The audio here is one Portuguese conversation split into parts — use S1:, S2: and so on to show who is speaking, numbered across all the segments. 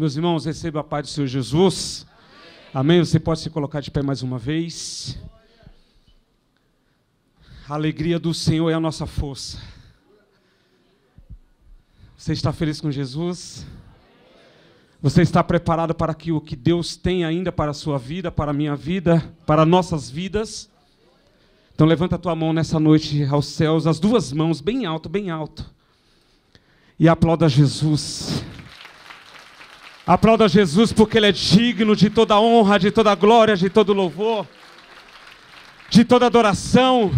S1: Meus irmãos, receba a paz do Senhor Jesus. Amém? Você pode se colocar de pé mais uma vez. A alegria do Senhor é a nossa força. Você está feliz com Jesus? Você está preparado para o que Deus tem ainda para a sua vida, para a minha vida, para nossas vidas? Então levanta a tua mão nessa noite aos céus, as duas mãos bem alto, e aplauda Jesus. Aplauda Jesus porque Ele é digno de toda honra, de toda glória, de todo louvor, de toda adoração.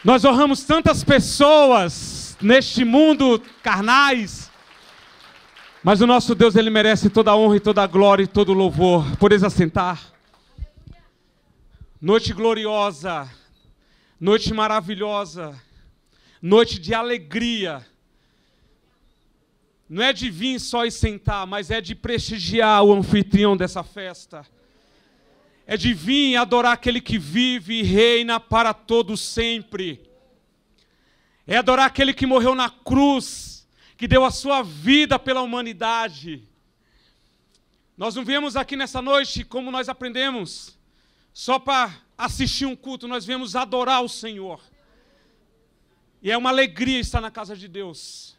S1: Nós honramos tantas pessoas neste mundo carnais, mas o nosso Deus, Ele merece toda a honra e toda a glória e todo o louvor. Podeis assentar. Noite gloriosa, noite maravilhosa, noite de alegria. Não é de vir só e sentar, mas é de prestigiar o anfitrião dessa festa. É de vir e adorar aquele que vive e reina para todo sempre. É adorar aquele que morreu na cruz, que deu a sua vida pela humanidade. Nós não viemos aqui nessa noite, como nós aprendemos, só para assistir um culto, nós viemos adorar o Senhor. E é uma alegria estar na casa de Deus.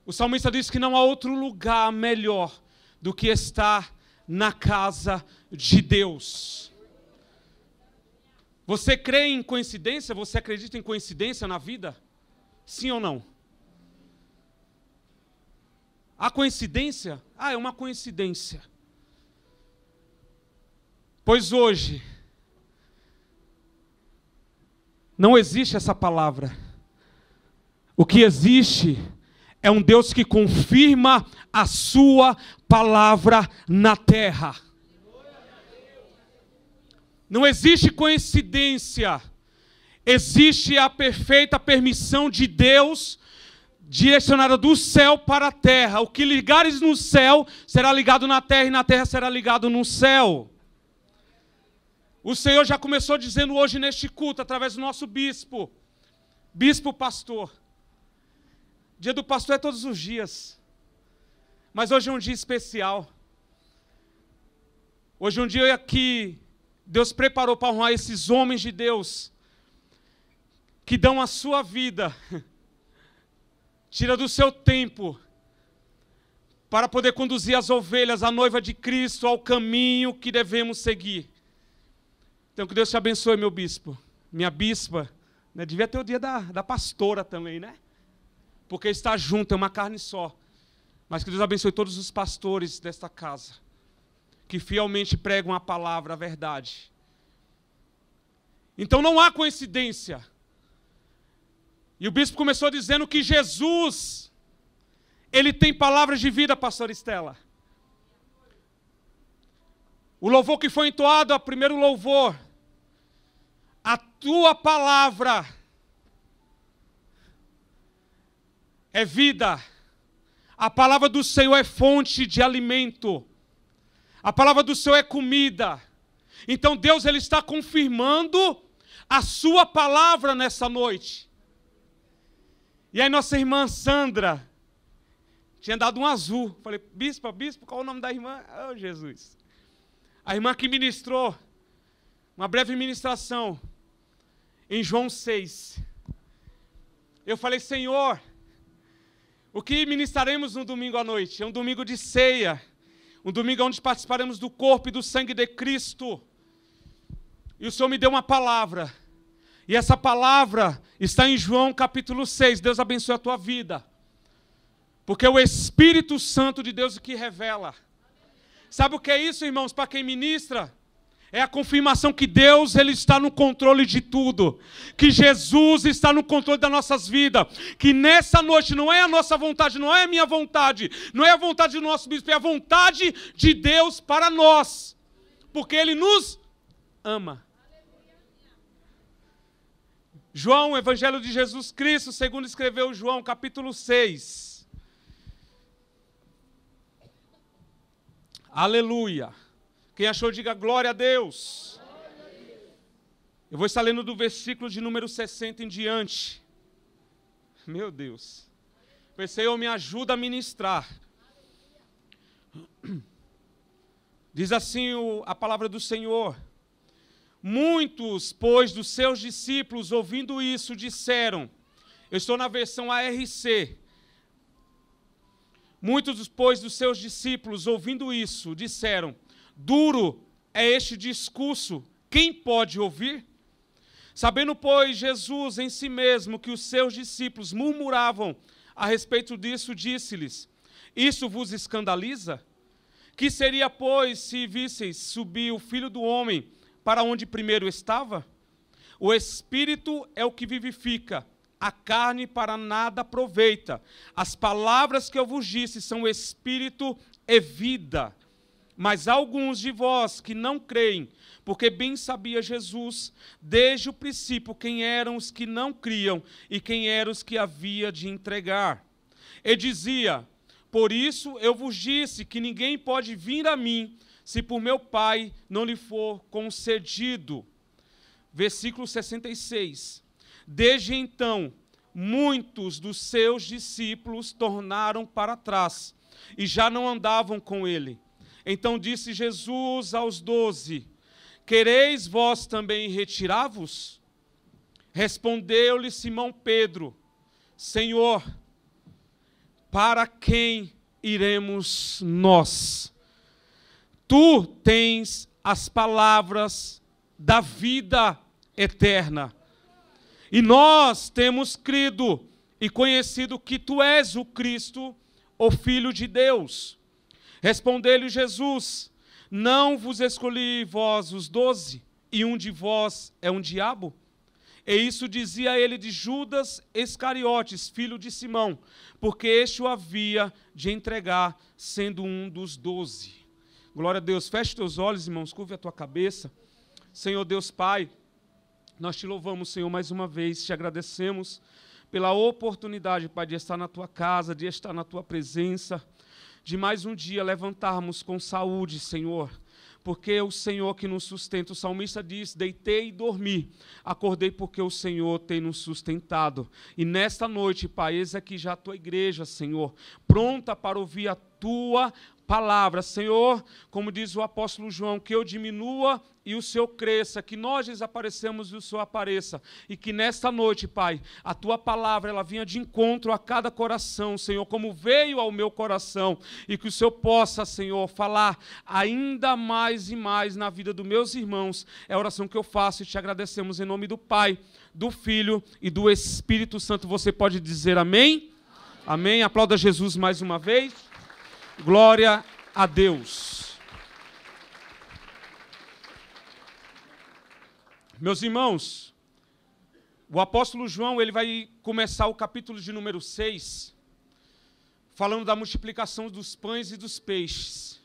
S1: O salmista diz que não há outro lugar melhor do que estar na casa de Deus. Você crê em coincidência? Você acredita em coincidência na vida? Sim ou não? Há coincidência? É uma coincidência. Pois hoje não existe essa palavra. O que existe é um Deus que confirma a sua palavra na terra. Não existe coincidência. Existe a perfeita permissão de Deus, direcionada do céu para a terra. O que ligares no céu será ligado na terra, e na terra será ligado no céu. O Senhor já começou dizendo hoje neste culto, através do nosso bispo pastor. Dia do pastor é todos os dias, mas hoje é um dia especial. Hoje é um dia que Deus preparou para honrar esses homens de Deus, que dão a sua vida, tira do seu tempo, para poder conduzir as ovelhas, a noiva de Cristo, ao caminho que devemos seguir. Então que Deus te abençoe, meu bispo, minha bispa, né? Devia ter o dia da pastora também, né? Porque está junto, é uma carne só. Mas que Deus abençoe todos os pastores desta casa, que fielmente pregam a palavra, a verdade. Então não há coincidência. E o bispo começou dizendo que Jesus, Ele tem palavras de vida, pastor Estela. O louvor que foi entoado, o primeiro louvor, a tua palavra é vida. A palavra do Senhor é fonte de alimento. A palavra do Senhor é comida. Então Deus, Ele está confirmando a sua palavra nessa noite. E aí nossa irmã Sandra tinha dado um azul. Falei, bispo, qual é o nome da irmã? Oh, Jesus. A irmã que ministrou uma breve ministração em João 6. Eu falei, Senhor, o que ministraremos no domingo à noite? É um domingo de ceia, um domingo onde participaremos do corpo e do sangue de Cristo. E o Senhor me deu uma palavra, e essa palavra está em João capítulo 6. Deus abençoe a tua vida, porque é o Espírito Santo de Deus que revela. Sabe o que é isso, irmãos, para quem ministra? É a confirmação que Deus, Ele está no controle de tudo. Que Jesus está no controle das nossas vidas. Que nessa noite não é a nossa vontade, não é a minha vontade, não é a vontade do nosso bispo, é a vontade de Deus para nós. Porque Ele nos ama. João, Evangelho de Jesus Cristo, segundo escreveu João, capítulo 6. Aleluia. Quem achou, diga glória a Deus. Eu vou estar lendo do versículo de número 60 em diante. Meu Deus. O Senhor me ajuda a ministrar. Diz assim a palavra do Senhor: muitos, pois, dos seus discípulos, ouvindo isso, disseram, eu estou na versão ARC, muitos, pois, dos seus discípulos, ouvindo isso, disseram, duro é este discurso, quem pode ouvir? Sabendo, pois, Jesus em si mesmo que os seus discípulos murmuravam a respeito disso, disse-lhes, isso vos escandaliza? Que seria, pois, se visseis subir o Filho do Homem para onde primeiro estava? O Espírito é o que vivifica, a carne para nada aproveita. As palavras que eu vos disse são Espírito e vida. Mas há alguns de vós que não creem, porque bem sabia Jesus, desde o princípio, quem eram os que não criam e quem eram os que havia de entregar. E dizia, por isso eu vos disse que ninguém pode vir a mim, se por meu Pai não lhe for concedido. Versículo 66. Desde então, muitos dos seus discípulos tornaram para trás, e já não andavam com ele. Então disse Jesus aos 12, quereis vós também retirar-vos? Respondeu-lhe Simão Pedro, Senhor, para quem iremos nós? Tu tens as palavras da vida eterna. E nós temos crido e conhecido que tu és o Cristo, o Filho de Deus. Respondeu-lhe Jesus, não vos escolhi vós os 12, e um de vós é um diabo? E isso dizia ele de Judas Iscariotes, filho de Simão, porque este o havia de entregar, sendo um dos 12. Glória a Deus. Feche teus olhos, irmãos, curve a tua cabeça. Senhor Deus Pai, nós te louvamos, Senhor, mais uma vez, te agradecemos pela oportunidade, Pai, de estar na tua casa, de estar na tua presença, de mais um dia levantarmos com saúde, Senhor, porque é o Senhor que nos sustenta. O salmista diz, deitei e dormi, acordei porque o Senhor tem nos sustentado. E nesta noite, Pai, eis aqui já a tua igreja, Senhor, pronta para ouvir a tua palavra. Senhor, como diz o apóstolo João, que eu diminua e o Senhor cresça, que nós desaparecemos e o Senhor apareça, e que nesta noite, Pai, a tua palavra, ela vinha de encontro a cada coração, Senhor, como veio ao meu coração, e que o Senhor possa, Senhor, falar ainda mais e mais na vida dos meus irmãos. É a oração que eu faço e te agradecemos em nome do Pai, do Filho e do Espírito Santo. Você pode dizer amém? Amém. Aplauda Jesus mais uma vez. Glória a Deus. Meus irmãos, o apóstolo João, ele vai começar o capítulo de número 6, falando da multiplicação dos pães e dos peixes.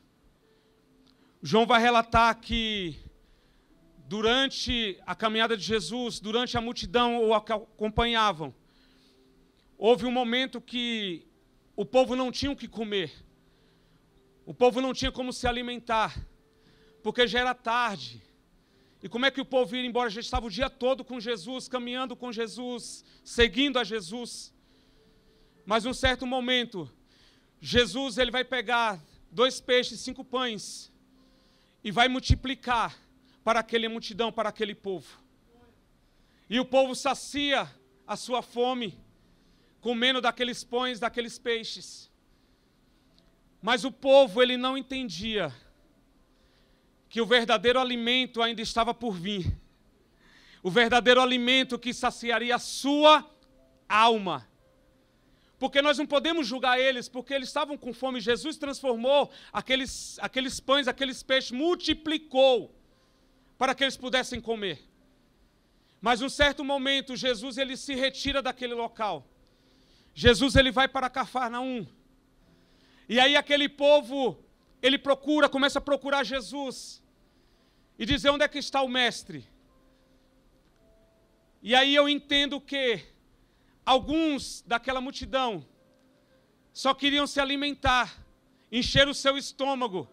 S1: João vai relatar que durante a caminhada de Jesus, durante a multidão o acompanhavam, houve um momento que o povo não tinha o que comer. O povo não tinha como se alimentar, porque já era tarde. E como é que o povo ia embora? Já estava o dia todo com Jesus, caminhando com Jesus, seguindo a Jesus. Mas num certo momento, Jesus ele vai pegar 2 peixes, 5 pães, e vai multiplicar para aquela multidão, para aquele povo. E o povo sacia a sua fome, comendo daqueles pães, daqueles peixes. Mas o povo, ele não entendia que o verdadeiro alimento ainda estava por vir. O verdadeiro alimento que saciaria a sua alma. Porque nós não podemos julgar eles, porque eles estavam com fome. Jesus transformou aqueles pães, aqueles peixes, multiplicou para que eles pudessem comer. Mas num certo momento, Jesus ele se retira daquele local. Jesus ele vai para Cafarnaum. E aí aquele povo, ele começa a procurar Jesus. E dizer onde é que está o mestre. E aí eu entendo que alguns daquela multidão só queriam se alimentar, encher o seu estômago,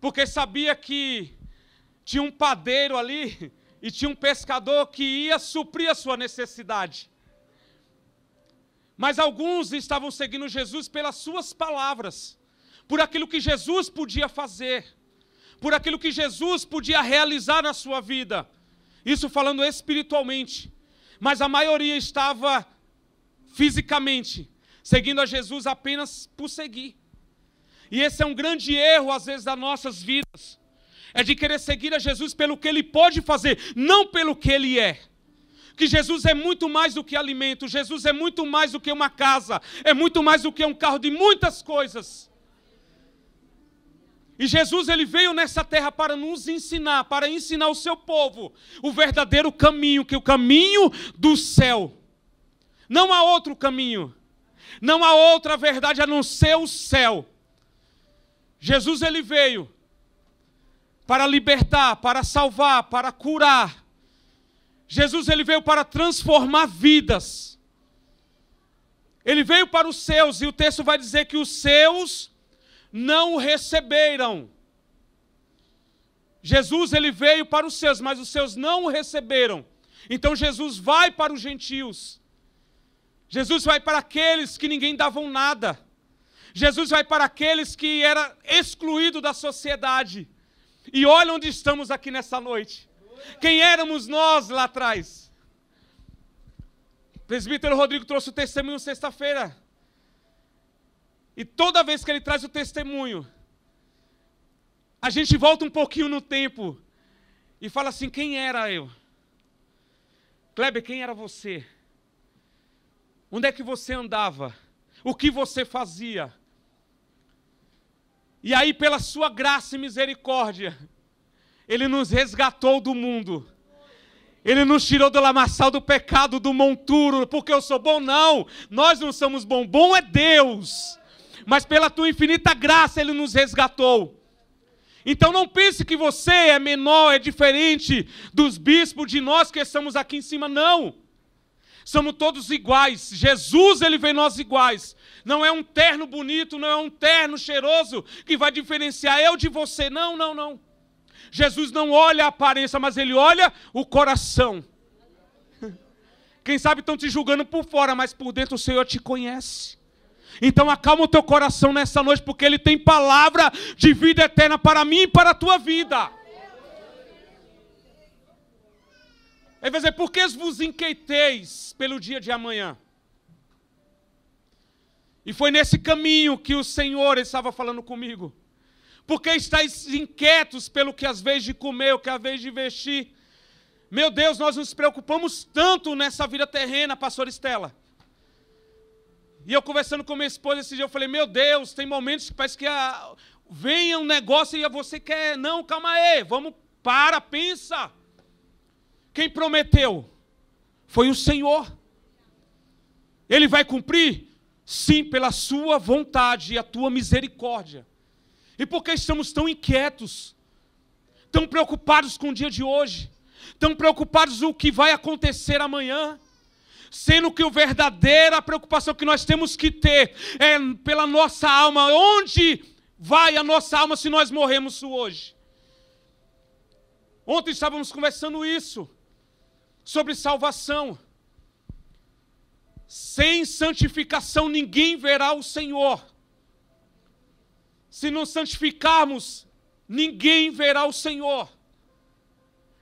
S1: porque sabia que tinha um padeiro ali e tinha um pescador que ia suprir a sua necessidade. Mas alguns estavam seguindo Jesus pelas suas palavras, por aquilo que Jesus podia fazer. por aquilo que Jesus podia realizar na sua vida. Isso falando espiritualmente. Mas a maioria estava fisicamente seguindo a Jesus apenas por seguir. E esse é um grande erro, às vezes, das nossas vidas. É de querer seguir a Jesus pelo que Ele pode fazer, não pelo que Ele é. Que Jesus é muito mais do que alimento, Jesus é muito mais do que uma casa, é muito mais do que um carro, de muitas coisas. E Jesus, Ele veio nessa terra para nos ensinar, para ensinar o seu povo o verdadeiro caminho, que é o caminho do céu. Não há outro caminho, não há outra verdade a não ser o céu. Jesus, Ele veio para libertar, para salvar, para curar. Jesus, Ele veio para transformar vidas. Ele veio para os seus, e o texto vai dizer que os seus não o receberam. Jesus, Ele veio para os seus, mas os seus não o receberam. Então Jesus vai para os gentios. Jesus vai para aqueles que ninguém davam nada. Jesus vai para aqueles que eram excluídos da sociedade. E olha onde estamos aqui nessa noite. Quem éramos nós lá atrás? O presbítero Rodrigo trouxe o testemunho sexta-feira. E toda vez que ele traz o testemunho, a gente volta um pouquinho no tempo e fala assim, quem era eu? Kleber, quem era você? Onde é que você andava? O que você fazia? E aí, pela sua graça e misericórdia, Ele nos resgatou do mundo. Ele nos tirou do lamaçal do pecado, do monturo, porque eu sou bom, não. Nós não somos bom, bom é Deus. Mas pela tua infinita graça Ele nos resgatou. Então não pense que você é menor, é diferente dos bispos, de nós que estamos aqui em cima, não. Somos todos iguais. Jesus, Ele vê nós iguais. Não é um terno bonito, não é um terno cheiroso que vai diferenciar eu de você. Não, não, não. Jesus não olha a aparência, mas Ele olha o coração. Quem sabe estão te julgando por fora, mas por dentro o Senhor te conhece. Então acalma o teu coração nessa noite, porque Ele tem palavra de vida eterna para mim e para a tua vida. Ele vai dizer, por que vos inquieteis pelo dia de amanhã? E foi nesse caminho que o Senhor estava falando comigo. Por que estáis inquietos pelo que às vezes de comer, o que às vezes de vestir? Meu Deus, nós nos preocupamos tanto nessa vida terrena, pastor Estela. E eu conversando com minha esposa esse dia, eu falei, meu Deus, tem momentos que parece que vem um negócio e você quer, não, calma aí, vamos, pensa. Quem prometeu? Foi o Senhor. Ele vai cumprir? Sim, pela sua vontade e a tua misericórdia. E por que estamos tão inquietos? Tão preocupados com o dia de hoje? Tão preocupados com o que vai acontecer amanhã? Sendo que a verdadeira preocupação que nós temos que ter é pela nossa alma. Onde vai a nossa alma se nós morrermos hoje? Ontem estávamos conversando isso, sobre salvação. Sem santificação ninguém verá o Senhor. Se não santificarmos, ninguém verá o Senhor.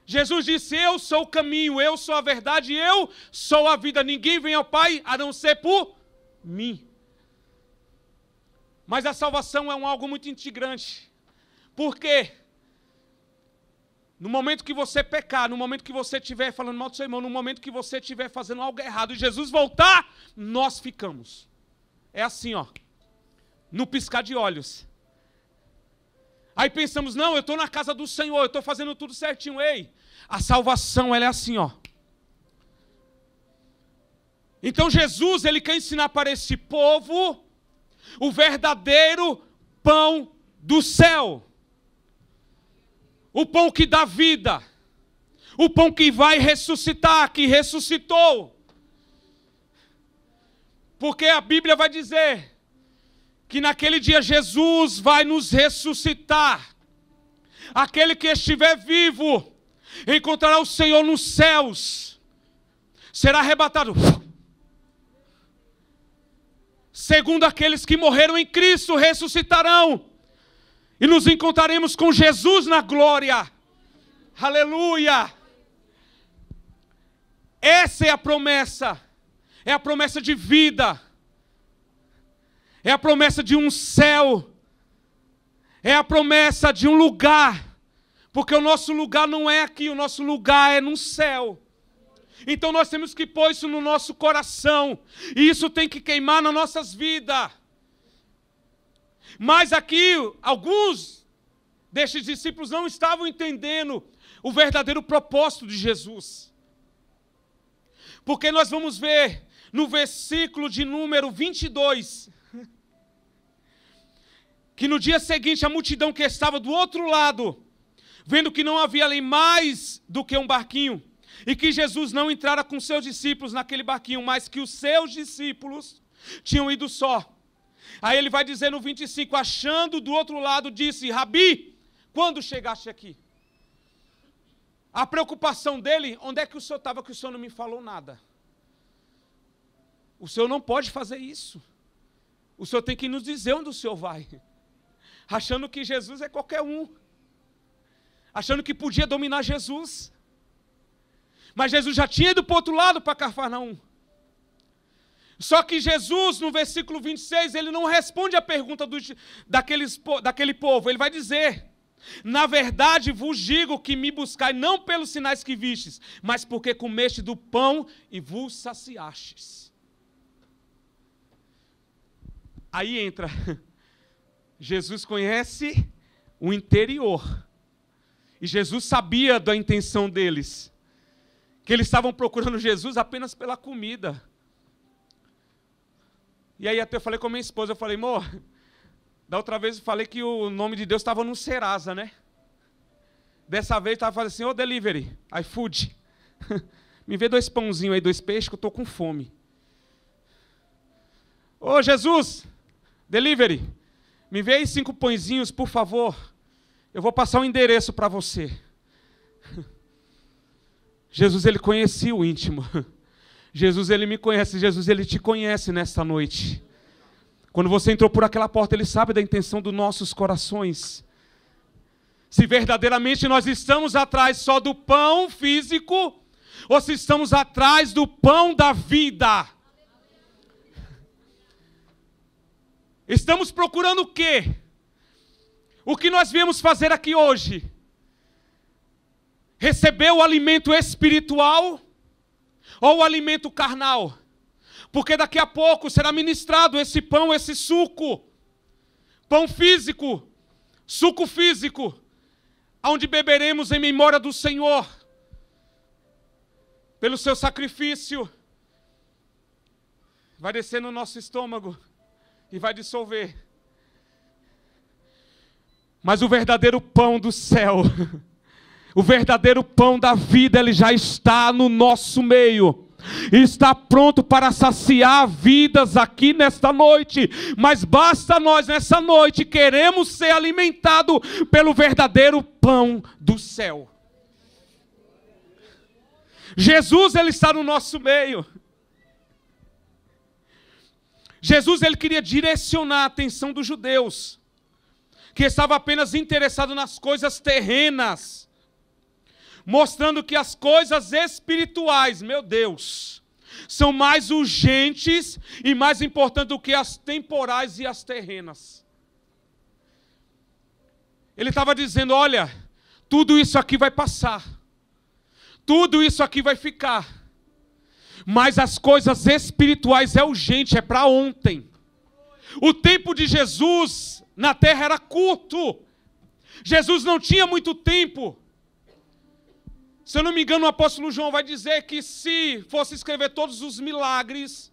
S1: Jesus disse, eu sou o caminho, eu sou a verdade, eu sou a vida. Ninguém vem ao Pai a não ser por mim. Mas a salvação é algo muito integrante. Por quê? No momento que você pecar, no momento que você estiver falando mal do seu irmão, no momento que você estiver fazendo algo errado e Jesus voltar, nós ficamos. É assim, ó, no piscar de olhos. Aí pensamos, não, eu estou na casa do Senhor, eu estou fazendo tudo certinho. Ei, a salvação, ela é assim, ó. Então Jesus, Ele quer ensinar para esse povo o verdadeiro pão do céu. O pão que dá vida. O pão que vai ressuscitar, que ressuscitou. Porque a Bíblia vai dizer que naquele dia Jesus vai nos ressuscitar. Aquele que estiver vivo encontrará o Senhor nos céus. Será arrebatado. Segundo aqueles que morreram em Cristo ressuscitarão. E nos encontraremos com Jesus na glória. Aleluia! Essa é a promessa. É a promessa de vida. É a promessa de um céu. É a promessa de um lugar. Porque o nosso lugar não é aqui, o nosso lugar é no céu. Então nós temos que pôr isso no nosso coração. E isso tem que queimar nas nossas vidas. Mas aqui, alguns destes discípulos não estavam entendendo o verdadeiro propósito de Jesus. Porque nós vamos ver no versículo de número 22, que no dia seguinte a multidão que estava do outro lado, vendo que não havia ali mais do que um barquinho, e que Jesus não entrara com seus discípulos naquele barquinho, mas que os seus discípulos tinham ido só. Aí ele vai dizer no 25, achando do outro lado, disse, Rabi, quando chegaste aqui? A preocupação dele, onde é que o senhor estava que o senhor não me falou nada? O senhor não pode fazer isso. O senhor tem que nos dizer onde o senhor vai. Achando que Jesus é qualquer um. Achando que podia dominar Jesus. Mas Jesus já tinha ido para o outro lado, para Cafarnaum. Só que Jesus, no versículo 26, ele não responde a pergunta daquele povo. Ele vai dizer, na verdade vos digo que me buscai não pelos sinais que vistes, mas porque comeste do pão e vos saciastes. Aí entra, Jesus conhece o interior. E Jesus sabia da intenção deles. Que eles estavam procurando Jesus apenas pela comida. E aí até eu falei com a minha esposa, eu falei, amor, da outra vez eu falei que o nome de Deus estava no Serasa, né? Dessa vez estava falando assim, ô delivery, iFood, me vê 2 pãozinhos aí, 2 peixes que eu estou com fome. Ô Jesus, delivery, me vê aí 5 pãezinhos, por favor, eu vou passar um endereço para você. Jesus, ele conhecia o íntimo. Jesus, ele me conhece. Jesus, ele te conhece nesta noite. Quando você entrou por aquela porta, ele sabe da intenção dos nossos corações. Se verdadeiramente nós estamos atrás só do pão físico, ou se estamos atrás do pão da vida. Estamos procurando o quê? O que nós viemos fazer aqui hoje? Receber o alimento espiritual ou o alimento carnal? Porque daqui a pouco será ministrado esse pão, esse suco. Pão físico, suco físico, onde beberemos em memória do Senhor, pelo seu sacrifício. Vai descer no nosso estômago e vai dissolver. Mas o verdadeiro pão do céu, o verdadeiro pão da vida, ele já está no nosso meio. E está pronto para saciar vidas aqui nesta noite. Mas basta nós nessa noite queremos ser alimentados pelo verdadeiro pão do céu. Jesus, ele está no nosso meio. Jesus, ele queria direcionar a atenção dos judeus, que estavam apenas interessados nas coisas terrenas, mostrando que as coisas espirituais, meu Deus, são mais urgentes e mais importantes do que as temporais e as terrenas. Ele estava dizendo, olha, tudo isso aqui vai passar, tudo isso aqui vai ficar, mas as coisas espirituais é urgente, é para ontem. O tempo de Jesus na terra era curto, Jesus não tinha muito tempo. Se eu não me engano, o apóstolo João vai dizer que se fosse escrever todos os milagres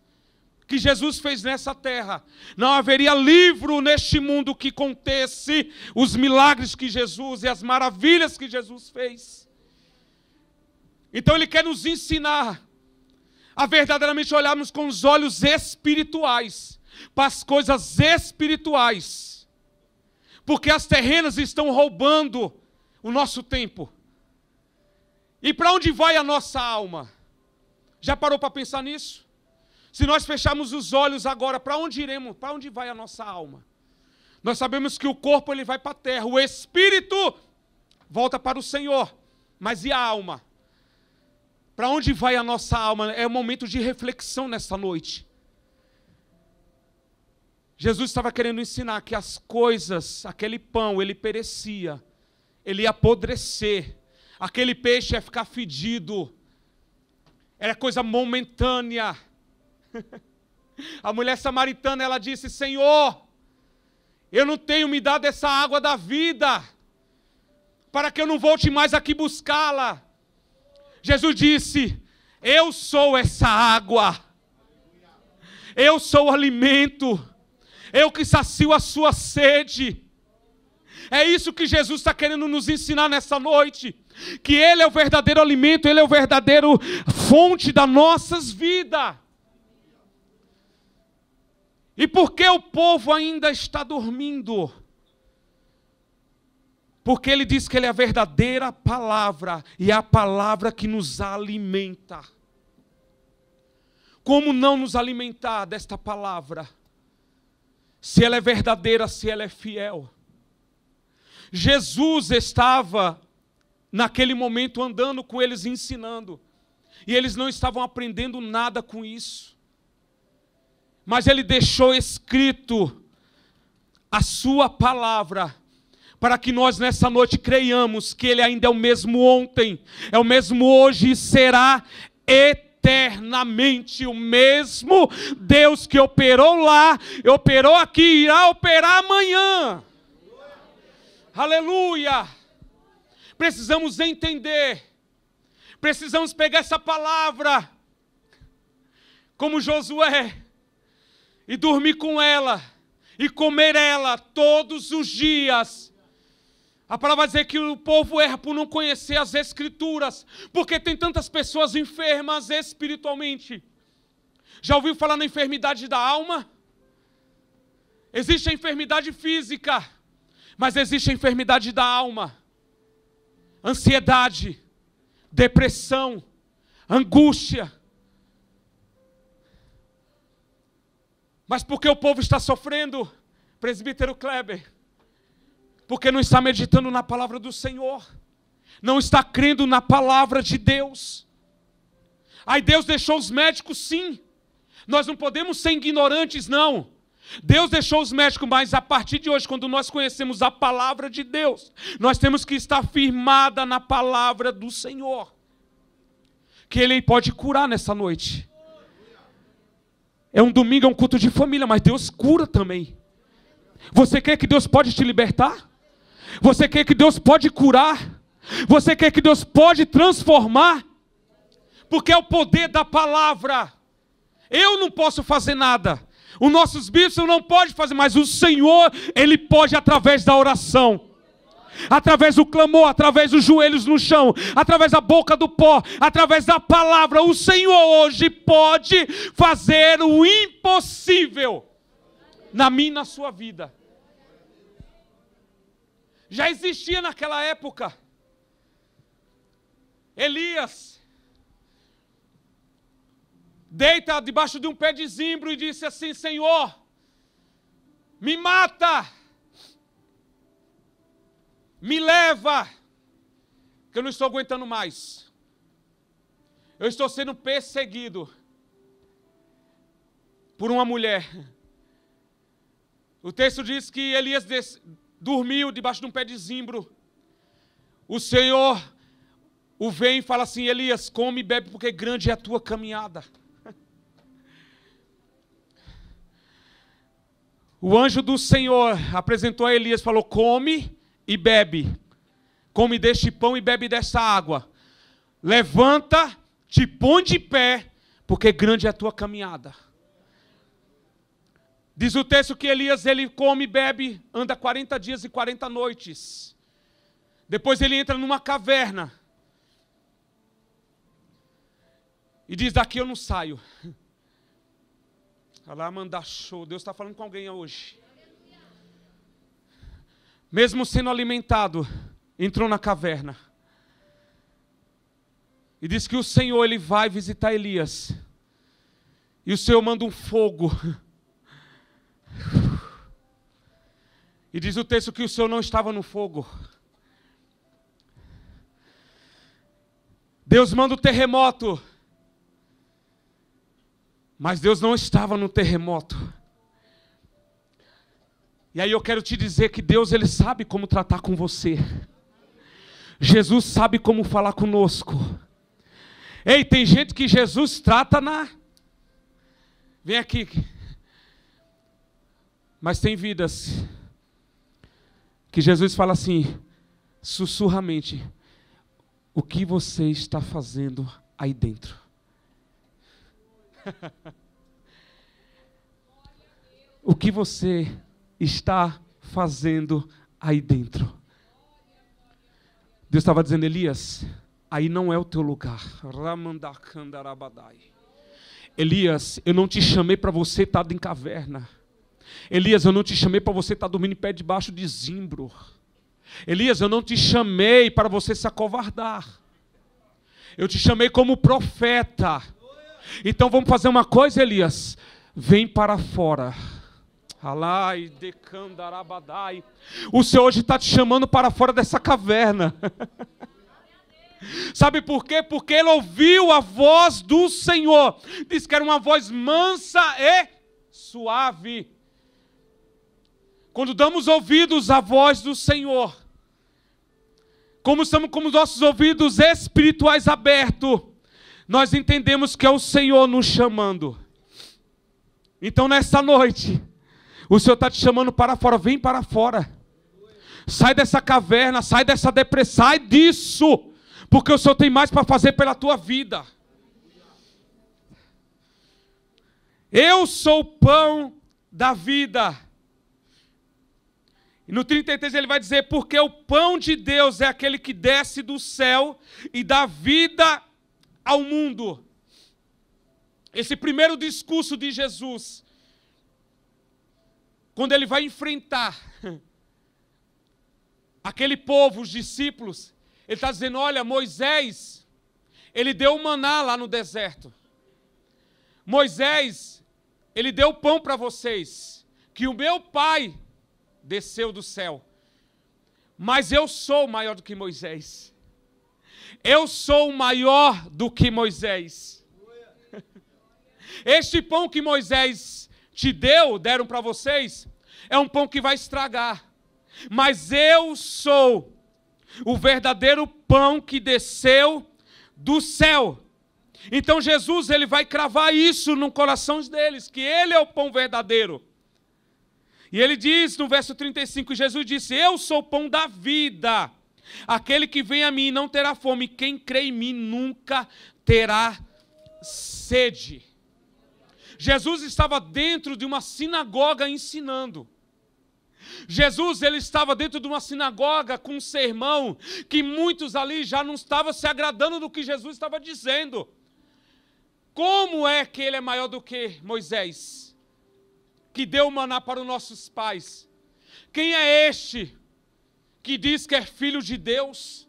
S1: que Jesus fez nessa terra, não haveria livro neste mundo que contesse os milagres que Jesus e as maravilhas que Jesus fez. Então ele quer nos ensinar a verdadeiramente olharmos com os olhos espirituais para as coisas espirituais, porque as terrenas estão roubando o nosso tempo. E para onde vai a nossa alma? Já parou para pensar nisso? Se nós fecharmos os olhos agora, para onde iremos? Para onde vai a nossa alma? Nós sabemos que o corpo ele vai para a terra, o espírito volta para o Senhor. Mas e a alma? Para onde vai a nossa alma? É um momento de reflexão nessa noite. Jesus estava querendo ensinar que as coisas, aquele pão, ele perecia, ele ia apodrecer, aquele peixe ia ficar fedido, era coisa momentânea. A mulher samaritana, ela disse: Senhor, eu não tenho me dado essa água da vida, para que eu não volte mais aqui buscá-la. Jesus disse: eu sou essa água, eu sou o alimento, eu que sacio a sua sede. É isso que Jesus está querendo nos ensinar nessa noite, que Ele é o verdadeiro alimento, Ele é o verdadeiro fonte das nossas vidas. E por que o povo ainda está dormindo? Porque Ele diz que Ele é a verdadeira palavra, e é a palavra que nos alimenta. Como não nos alimentar desta palavra? Se ela é verdadeira, se ela é fiel. Jesus estava naquele momento andando com eles, ensinando, e eles não estavam aprendendo nada com isso. Mas Ele deixou escrito a sua palavra, para que nós nessa noite creiamos que Ele ainda é o mesmo ontem, é o mesmo hoje e será eternamente o mesmo Deus que operou lá, operou aqui e irá operar amanhã. Aleluia! Precisamos entender, precisamos pegar essa palavra como Josué e dormir com ela e comer ela todos os dias. A palavra vai dizer que o povo erra por não conhecer as Escrituras, porque tem tantas pessoas enfermas espiritualmente. Já ouviu falar na enfermidade da alma? Existe a enfermidade física, mas existe a enfermidade da alma. Ansiedade, depressão, angústia. Mas por que o povo está sofrendo, presbítero Kleber? Porque não está meditando na palavra do Senhor, não está crendo na palavra de Deus. Aí Deus deixou os médicos, sim. Nós não podemos ser ignorantes, não. Deus deixou os médicos, mas a partir de hoje, quando nós conhecemos a palavra de Deus, nós temos que estar firmada na palavra do Senhor, que Ele pode curar nessa noite. É um domingo, é um culto de família, mas Deus cura também. Você quer que Deus pode te libertar? Você quer que Deus pode curar? Você quer que Deus pode transformar? Porque é o poder da palavra. Eu não posso fazer nada. Os nossos bispos não podem fazer, mas o Senhor, Ele pode através da oração, através do clamor, através dos joelhos no chão, através da boca do pó, através da palavra. O Senhor hoje pode fazer o impossível na minha e na sua vida. Já existia naquela época. Elias deita debaixo de um pé de zimbro e disse assim: Senhor, me mata, me leva, que eu não estou aguentando mais. Eu estou sendo perseguido por uma mulher. O texto diz que Elias dormiu debaixo de um pé de zimbro. O Senhor o vem e fala assim: Elias, come e bebe, porque grande é a tua caminhada. O anjo do Senhor apresentou a Elias e falou: come e bebe. Come deste pão e bebe desta água. Levanta, te põe de pé, porque grande é a tua caminhada. Diz o texto que Elias, ele come e bebe, anda 40 dias e 40 noites. Depois ele entra numa caverna. E diz: daqui eu não saio. Alá mandar show. Deus está falando com alguém hoje. Mesmo sendo alimentado, entrou na caverna. E diz que o Senhor, Ele vai visitar Elias. E o Senhor manda um fogo. E diz o texto que o Senhor não estava no fogo. Deus manda o terremoto. Mas Deus não estava no terremoto. E aí eu quero te dizer que Deus, Ele sabe como tratar com você. Jesus sabe como falar conosco. Ei, tem gente que Jesus trata na... Vem aqui. Mas tem vidas que Jesus fala assim, sussurramente, o que você está fazendo aí dentro? O que você está fazendo aí dentro? Deus estava dizendo, Elias, aí não é o teu lugar. Elias, eu não te chamei para você estar em caverna. Elias, eu não te chamei para você estar dormindo em pé debaixo de zimbro. Elias, eu não te chamei para você se acovardar. Eu te chamei como profeta. Então vamos fazer uma coisa, Elias. Vem para fora. O Senhor hoje está te chamando para fora dessa caverna. Sabe por quê? Porque ele ouviu a voz do Senhor. Diz que era uma voz mansa e suave. Quando damos ouvidos à voz do Senhor, como estamos com os nossos ouvidos espirituais abertos, nós entendemos que é o Senhor nos chamando. Então nessa noite, o Senhor está te chamando para fora. Vem para fora. Sai dessa caverna, sai dessa depressão, sai disso. Porque o Senhor tem mais para fazer pela tua vida. Eu sou o pão da vida. E no 33 ele vai dizer, porque o pão de Deus é aquele que desce do céu e dá vida ao mundo. Esse primeiro discurso de Jesus, quando ele vai enfrentar aquele povo, os discípulos, ele está dizendo, olha, Moisés, ele deu o maná lá no deserto. Moisés, ele deu pão para vocês, que o meu pai desceu do céu. Mas eu sou maior do que Moisés. Eu sou maior do que Moisés. Este pão que Moisés deram para vocês, é um pão que vai estragar. Mas eu sou o verdadeiro pão que desceu do céu. Então Jesus, ele vai cravar isso no coração deles, que ele é o pão verdadeiro. E ele diz no verso 35, Jesus disse, eu sou o pão da vida. Aquele que vem a mim não terá fome, quem crê em mim nunca terá sede. Jesus estava dentro de uma sinagoga ensinando. Jesus, ele estava dentro de uma sinagoga com um sermão que muitos ali já não estavam se agradando do que Jesus estava dizendo. Como é que ele é maior do que Moisés, que deu o maná para os nossos pais? Quem é este que diz que é filho de Deus,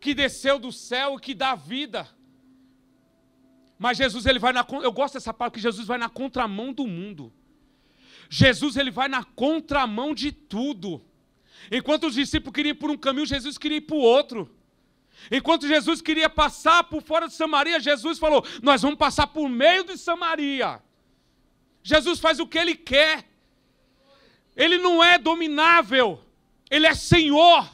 S1: que desceu do céu e que dá vida? Mas Jesus, ele vai eu gosto dessa palavra, que Jesus vai na contramão do mundo. Jesus, ele vai na contramão de tudo. Enquanto os discípulos queriam ir por um caminho, Jesus queria ir para o outro. Enquanto Jesus queria passar por fora de Samaria, Jesus falou, nós vamos passar por meio de Samaria. Jesus faz o que ele quer. Ele não é dominável. Ele é Senhor.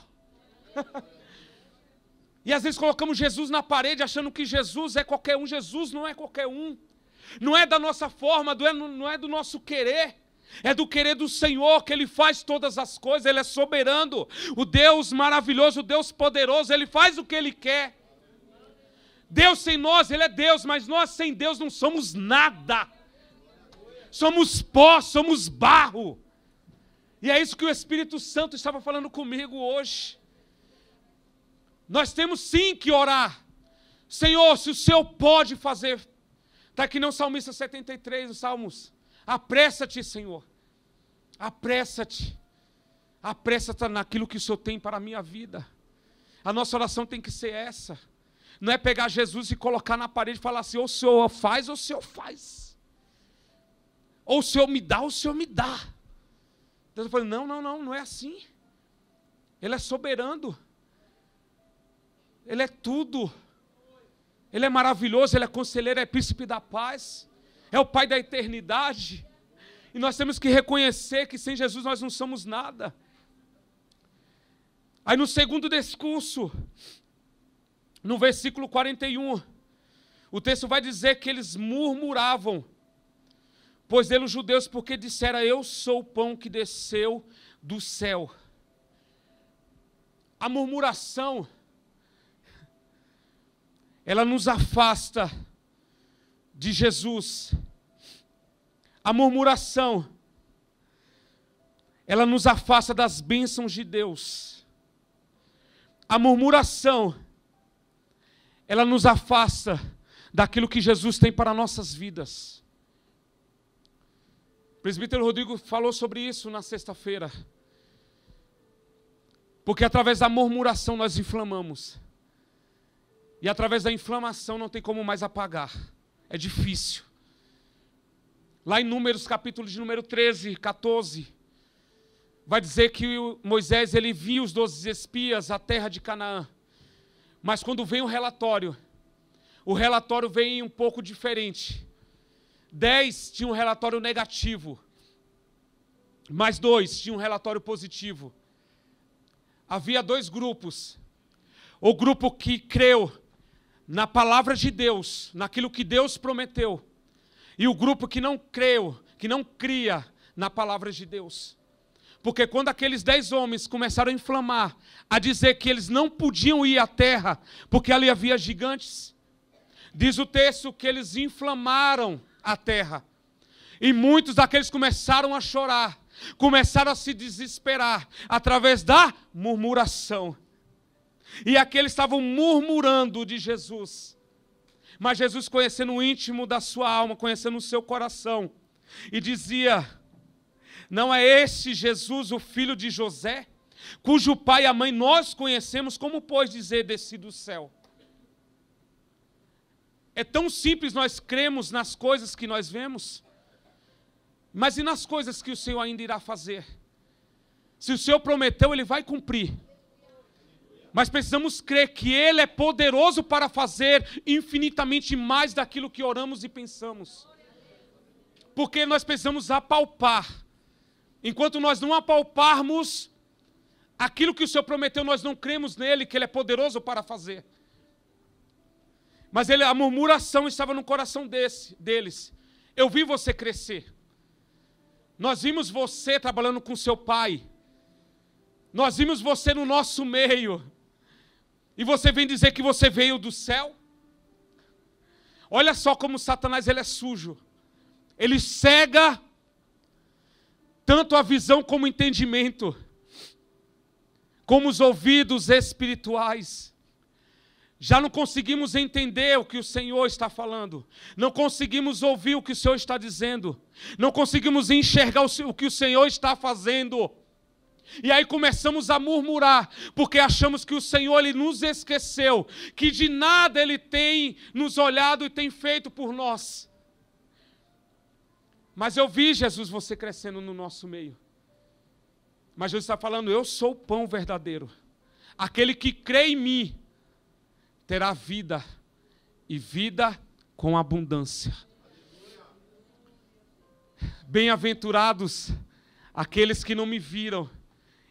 S1: E às vezes colocamos Jesus na parede achando que Jesus é qualquer um. Jesus não é qualquer um. Não é da nossa forma, não é do nosso querer. É do querer do Senhor, que Ele faz todas as coisas. Ele é soberano. O Deus maravilhoso, o Deus poderoso, Ele faz o que Ele quer. Deus sem nós, Ele é Deus, mas nós sem Deus não somos nada. Somos pó, somos barro. E é isso que o Espírito Santo estava falando comigo hoje. Nós temos sim que orar. Senhor, se o Senhor pode fazer. Está aqui no Salmista 73, os Salmos. Apressa-te, Senhor. Apressa-te. Apressa-te naquilo que o Senhor tem para a minha vida. A nossa oração tem que ser essa. Não é pegar Jesus e colocar na parede e falar assim, ou o Senhor faz, ou o Senhor faz. Ou o Senhor me dá, ou o Senhor me dá. Deus falou, não é assim. Ele é soberano. Ele é tudo. Ele é maravilhoso, Ele é conselheiro, é príncipe da paz. É o Pai da eternidade. E nós temos que reconhecer que sem Jesus nós não somos nada. Aí no segundo discurso, no versículo 41, o texto vai dizer que eles murmuravam, pois eles os judeus, porque disseram, eu sou o pão que desceu do céu. A murmuração, ela nos afasta de Jesus. A murmuração, ela nos afasta das bênçãos de Deus. A murmuração, ela nos afasta daquilo que Jesus tem para nossas vidas. O presbítero Rodrigo falou sobre isso na sexta-feira. Porque através da murmuração nós inflamamos. E através da inflamação não tem como mais apagar. É difícil. Lá em Números, capítulo de número 13, 14, vai dizer que Moisés ele viu os 12 espias à terra de Canaã. Mas quando vem o relatório vem um pouco diferente. 10 tinham um relatório negativo, mas 2 tinham um relatório positivo. Havia 2 grupos. O grupo que creu na palavra de Deus, naquilo que Deus prometeu. E o grupo que não creu, que não cria na palavra de Deus. Porque quando aqueles 10 homens começaram a inflamar, a dizer que eles não podiam ir à terra, porque ali havia gigantes, diz o texto que eles inflamaram a terra. E muitos daqueles começaram a chorar, começaram a se desesperar, através da murmuração. E aqueles estavam murmurando de Jesus. Mas Jesus, conhecendo o íntimo da sua alma, conhecendo o seu coração, e dizia, não é este Jesus o filho de José, cujo pai e a mãe nós conhecemos, como pois dizer desci do céu? É tão simples nós cremos nas coisas que nós vemos, mas e nas coisas que o Senhor ainda irá fazer? Se o Senhor prometeu, Ele vai cumprir. Mas precisamos crer que Ele é poderoso para fazer infinitamente mais daquilo que oramos e pensamos. Porque nós precisamos apalpar. Enquanto nós não apalparmos aquilo que o Senhor prometeu, nós não cremos nele, que Ele é poderoso para fazer. Mas a murmuração estava no coração deles. Eu vi você crescer. Nós vimos você trabalhando com seu pai. Nós vimos você no nosso meio. E você vem dizer que você veio do céu? Olha só como Satanás ele é sujo. Ele cega tanto a visão como o entendimento, como os ouvidos espirituais. Já não conseguimos entender o que o Senhor está falando. Não conseguimos ouvir o que o Senhor está dizendo. Não conseguimos enxergar o que o Senhor está fazendo. E aí começamos a murmurar, porque achamos que o Senhor ele nos esqueceu, que de nada Ele tem nos olhado e tem feito por nós. Mas eu vi, Jesus, você crescendo no nosso meio. Mas Jesus está falando, eu sou o pão verdadeiro. Aquele que crê em mim terá vida, e vida com abundância. Bem-aventurados aqueles que não me viram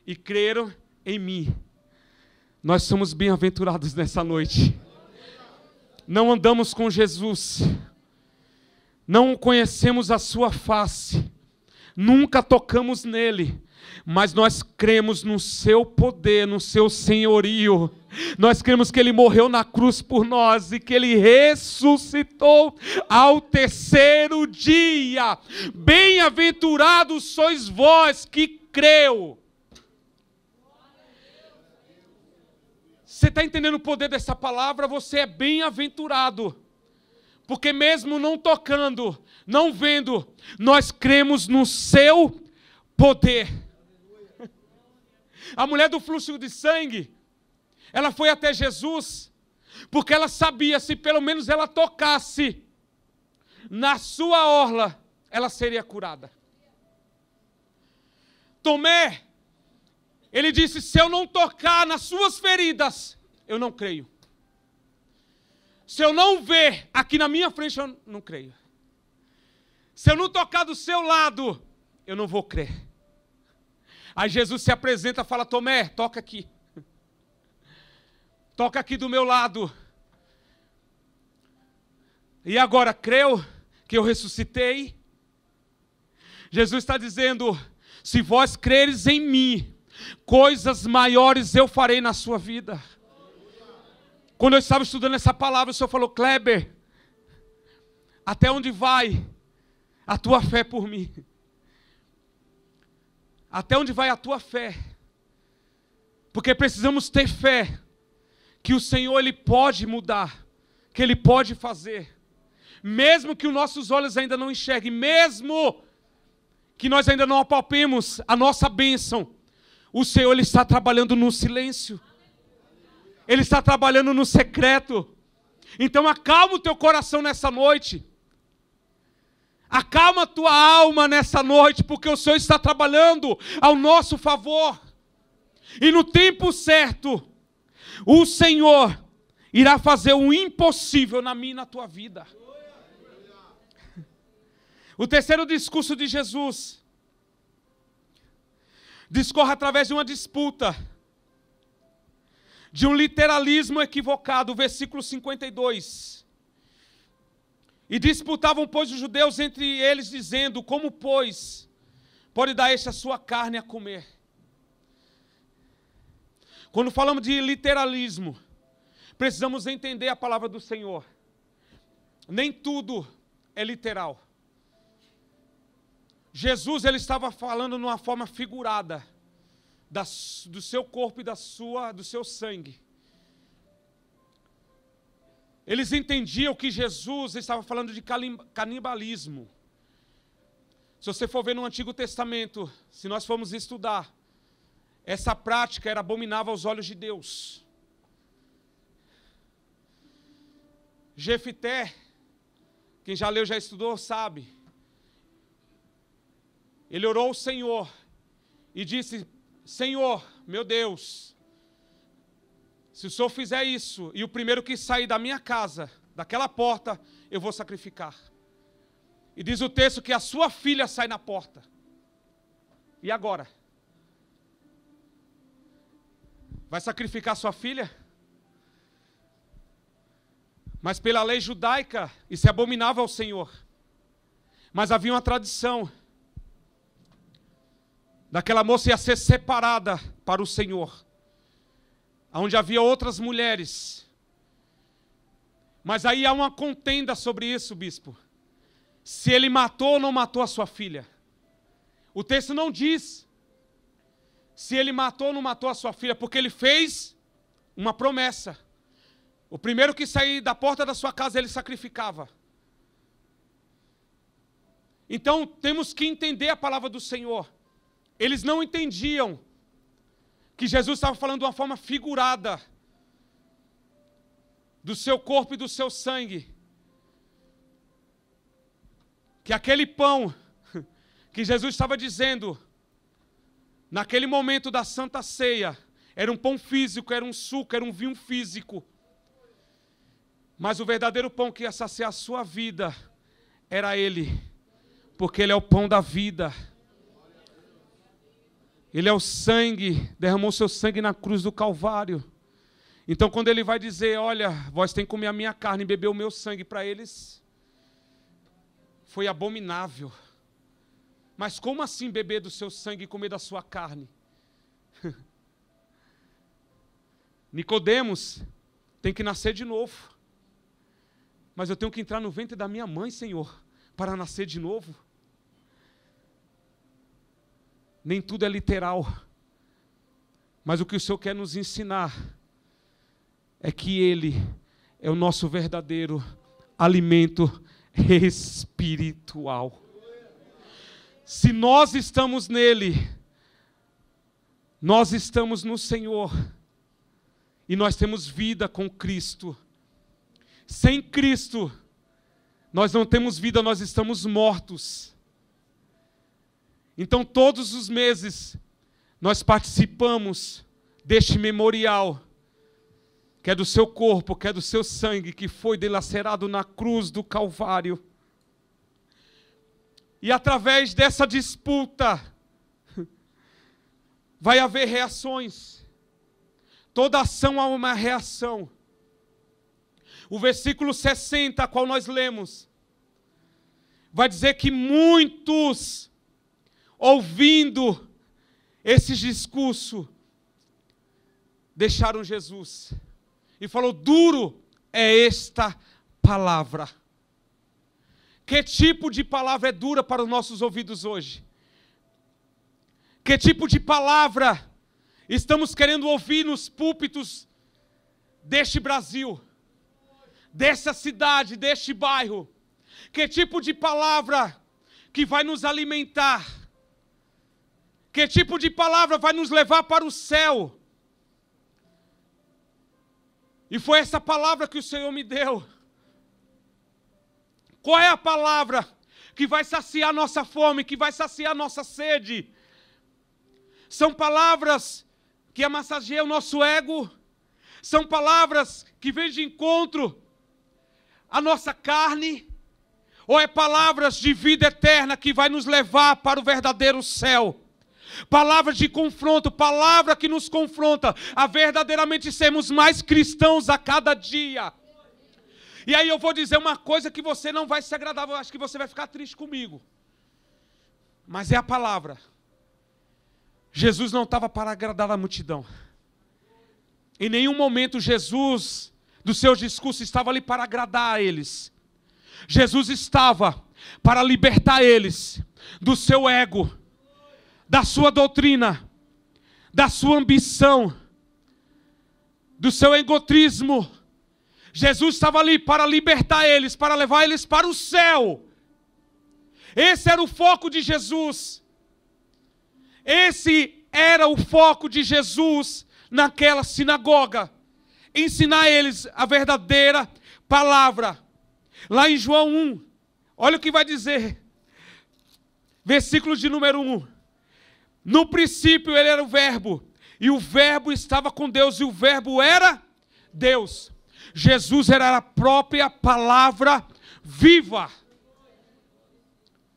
S1: e creram em mim. Nós somos bem-aventurados nessa noite. Não andamos com Jesus, não conhecemos a sua face, nunca tocamos nele, mas nós cremos no seu poder, no seu senhorio. Nós cremos que Ele morreu na cruz por nós e que Ele ressuscitou ao terceiro dia. Bem-aventurados sois vós que creu. Você está entendendo o poder dessa palavra? Você é bem-aventurado. Porque mesmo não tocando, não vendo, nós cremos no seu poder. A mulher do fluxo de sangue, ela foi até Jesus, porque ela sabia, se pelo menos ela tocasse na sua orla, ela seria curada. Tomé, ele disse, se eu não tocar nas suas feridas, eu não creio. Se eu não ver aqui na minha frente, eu não creio. Se eu não tocar do seu lado, eu não vou crer. Aí Jesus se apresenta e fala, Tomé, toca aqui. Toca aqui do meu lado. E agora, creu que eu ressuscitei? Jesus está dizendo, se vós creres em mim, coisas maiores eu farei na sua vida. Quando eu estava estudando essa palavra, o Senhor falou, Kleber, até onde vai a tua fé por mim? Até onde vai a tua fé? Porque precisamos ter fé que o Senhor Ele pode mudar, que Ele pode fazer. Mesmo que os nossos olhos ainda não enxerguem, mesmo que nós ainda não apalpemos a nossa bênção, o Senhor Ele está trabalhando no silêncio. Ele está trabalhando no secreto. Então acalma o teu coração nessa noite. Acalma a tua alma nessa noite, porque o Senhor está trabalhando ao nosso favor. E no tempo certo, o Senhor irá fazer o impossível na minha e na tua vida. O terceiro discurso de Jesus discorre através de uma disputa, de um literalismo equivocado, versículo 52. E disputavam, pois, os judeus entre eles, dizendo, como, pois, pode dar este a sua carne a comer? Quando falamos de literalismo, precisamos entender a palavra do Senhor. Nem tudo é literal. Jesus, ele estava falando numa forma figurada do seu corpo e do seu sangue. Eles entendiam que Jesus estava falando de canibalismo. Se você for ver no Antigo Testamento, se nós formos estudar, essa prática era abominável aos olhos de Deus. Jefité, quem já leu, já estudou, sabe. Ele orou ao Senhor e disse, Senhor, meu Deus, se o Senhor fizer isso, e o primeiro que sair da minha casa, daquela porta, eu vou sacrificar. E diz o texto que a sua filha sai na porta. E agora? Vai sacrificar sua filha? Mas pela lei judaica, isso é abominável ao Senhor. Mas havia uma tradição. Daquela moça ia ser separada para o Senhor. Onde havia outras mulheres. Mas aí há uma contenda sobre isso, bispo. Se ele matou ou não matou a sua filha. O texto não diz se ele matou ou não matou a sua filha, porque ele fez uma promessa. O primeiro que sair da porta da sua casa, ele sacrificava. Então, temos que entender a palavra do Senhor. Eles não entendiam que Jesus estava falando de uma forma figurada do seu corpo e do seu sangue. Que aquele pão que Jesus estava dizendo, naquele momento da Santa Ceia, era um pão físico, era um suco, era um vinho físico. Mas o verdadeiro pão que ia saciar a sua vida era Ele, porque Ele é o pão da vida. Ele é o sangue, derramou seu sangue na cruz do Calvário. Então quando Ele vai dizer, olha, vós tem que comer a minha carne e beber o meu sangue, para eles foi abominável. Mas como assim beber do seu sangue e comer da sua carne? Nicodemos tem que nascer de novo. Mas eu tenho que entrar no ventre da minha mãe, Senhor, para nascer de novo. Nem tudo é literal. Mas o que o Senhor quer nos ensinar é que Ele é o nosso verdadeiro alimento espiritual. Se nós estamos nele, nós estamos no Senhor. E nós temos vida com Cristo. Sem Cristo, nós não temos vida, nós estamos mortos. Então, todos os meses, nós participamos deste memorial, que é do seu corpo, que é do seu sangue, que foi dilacerado na cruz do Calvário. E através dessa disputa, vai haver reações. Toda ação há uma reação. O versículo 60, a qual nós lemos, vai dizer que muitos, ouvindo esse discurso, deixaram Jesus. E falou: duro é esta palavra. Que tipo de palavra é dura para os nossos ouvidos hoje? Que tipo de palavra estamos querendo ouvir nos púlpitos deste Brasil, dessa cidade, deste bairro? Que tipo de palavra que vai nos alimentar? Que tipo de palavra vai nos levar para o céu? E foi essa palavra que o Senhor me deu. Qual é a palavra que vai saciar nossa fome, que vai saciar nossa sede? São palavras que amassageiam o nosso ego? São palavras que vêm de encontro à nossa carne? Ou é palavras de vida eterna que vai nos levar para o verdadeiro céu? Palavras de confronto, palavra que nos confronta a verdadeiramente sermos mais cristãos a cada dia. E aí eu vou dizer uma coisa que você não vai se agradar, eu acho que você vai ficar triste comigo. Mas é a palavra. Jesus não estava para agradar a multidão. Em nenhum momento Jesus, do seu discurso, estava ali para agradar a eles. Jesus estava para libertar eles do seu ego, da sua doutrina, da sua ambição, do seu egotrismo. Jesus estava ali para libertar eles, para levar eles para o céu. Esse era o foco de Jesus. Esse era o foco de Jesus naquela sinagoga. Ensinar eles a verdadeira palavra. Lá em João 1, olha o que vai dizer. Versículo de número 1. No princípio ele era o verbo, e o verbo estava com Deus, e o verbo era Deus. Jesus era a própria palavra viva.